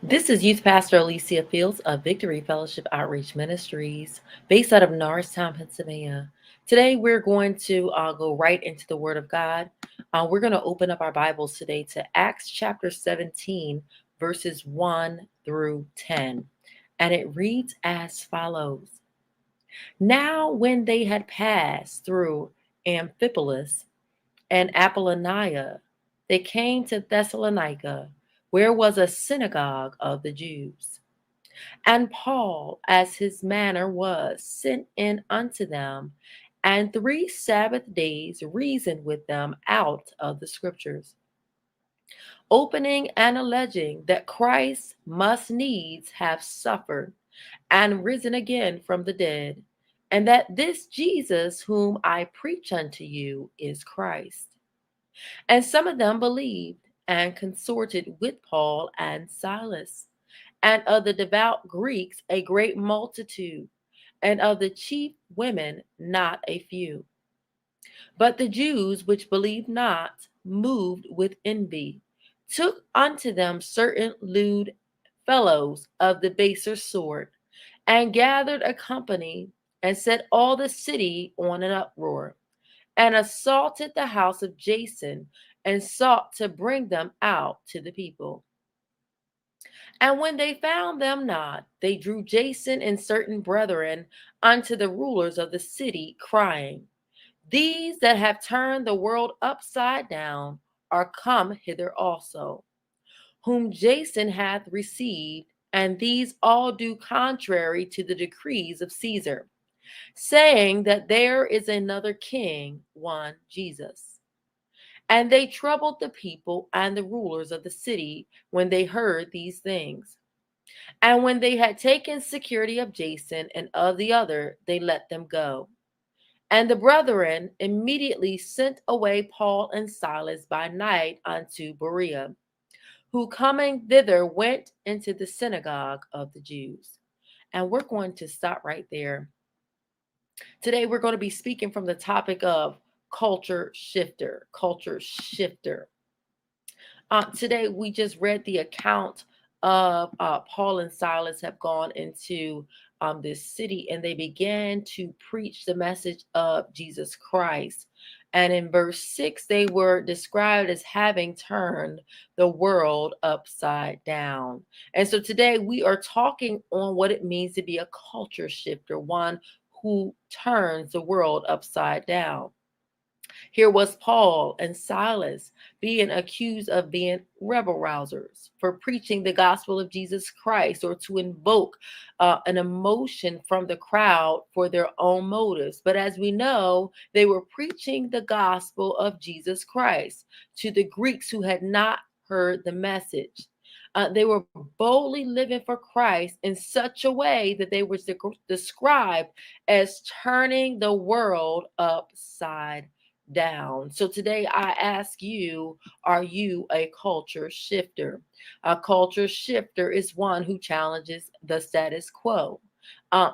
This is Youth Pastor Alicia Fields of Victory Fellowship Outreach Ministries, based out of Norristown, Pennsylvania. Today, we're going to go right into the Word of God. We're going to open up our Bibles today to Acts chapter 17, verses 1 through 10. And it reads as follows. Now, when they had passed through Amphipolis and Apollonia, they came to Thessalonica, where was a synagogue of the Jews. And Paul, as his manner was, sent in unto them, and 3 Sabbath days reasoned with them out of the Scriptures, opening and alleging that Christ must needs have suffered and risen again from the dead, and that this Jesus whom I preach unto you is Christ. And some of them believed and consorted with Paul and Silas, and of the devout Greeks a great multitude, and of the chief women not a few. But the Jews which believed not, moved with envy, took unto them certain lewd fellows of the baser sort, and gathered a company, and set all the city on an uproar, and assaulted the house of Jason, and sought to bring them out to the people. And when they found them not, they drew Jason and certain brethren unto the rulers of the city, crying, These that have turned the world upside down are come hither also, whom Jason hath received, and these all do contrary to the decrees of Caesar, saying that there is another king, one Jesus. And they troubled the people and the rulers of the city when they heard these things. And when they had taken security of Jason and of the other, they let them go. And the brethren immediately sent away Paul and Silas by night unto Berea, who coming thither went into the synagogue of the Jews. And we're going to stop right there. Today, we're going to be speaking from the topic of culture shifter. Culture shifter. Today, we just read the account of Paul and Silas have gone into this city, and they began to preach the message of Jesus Christ. And in verse 6, they were described as having turned the world upside down. And so today we are talking on what it means to be a culture shifter, one who turns the world upside down. Here was Paul and Silas being accused of being rebel rousers for preaching the gospel of Jesus Christ, or to invoke an emotion from the crowd for their own motives. But as we know, they were preaching the gospel of Jesus Christ to the Greeks who had not heard the message. They were boldly living for Christ in such a way that they were described as turning the world upside down. So today I ask you, are you a culture shifter? A culture shifter is one who challenges the status quo.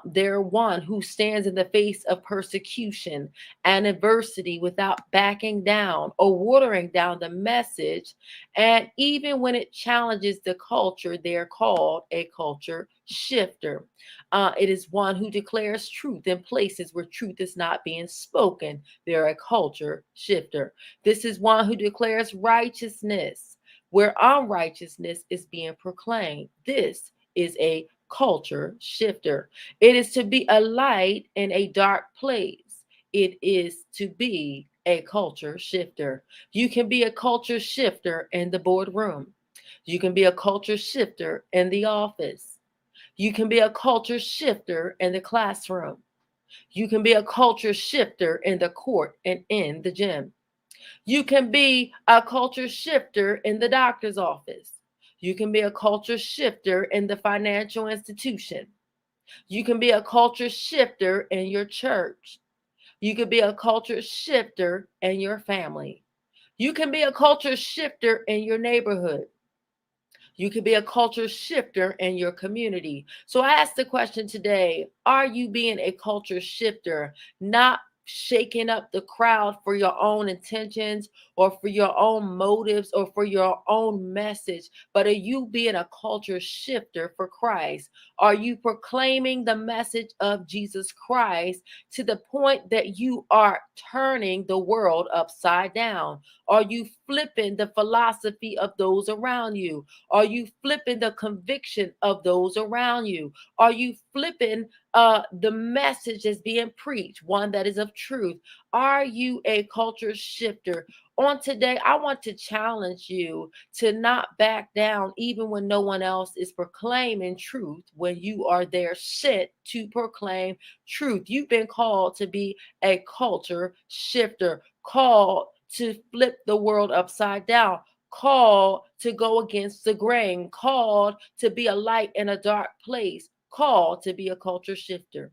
They're one who stands in the face of persecution and adversity without backing down or watering down the message. And even when it challenges the culture, they're called a culture shifter. It is one who declares truth in places where truth is not being spoken. They're a culture shifter. This is one who declares righteousness where unrighteousness is being proclaimed. This is a culture shifter. It is to be a light in a dark place. It is to be a culture shifter. You can be a culture shifter in the boardroom. You can be a culture shifter in the office. You can be a culture shifter in the classroom. You can be a culture shifter in the court and in the gym. You can be a culture shifter in the doctor's office. You can be a culture shifter in the financial institution. You can be a culture shifter in your church. You could be a culture shifter in your family. You can be a culture shifter in your neighborhood. You could be a culture shifter in your community. So I asked the question today, are you being a culture shifter, not shaking up the crowd for your own intentions or for your own motives or for your own message, but are you being a culture shifter for Christ? Are you proclaiming the message of Jesus Christ to the point that you are turning the world upside down? Are you flipping the philosophy of those around you? Are you flipping the conviction of those around you? Are you flipping the message that's being preached, one that is of truth? Are you a culture shifter? On today, I want to challenge you to not back down even when no one else is proclaiming truth, when you are there sent to proclaim truth. You've been called to be a culture shifter, called to flip the world upside down, called to go against the grain, called to be a light in a dark place, called to be a culture shifter.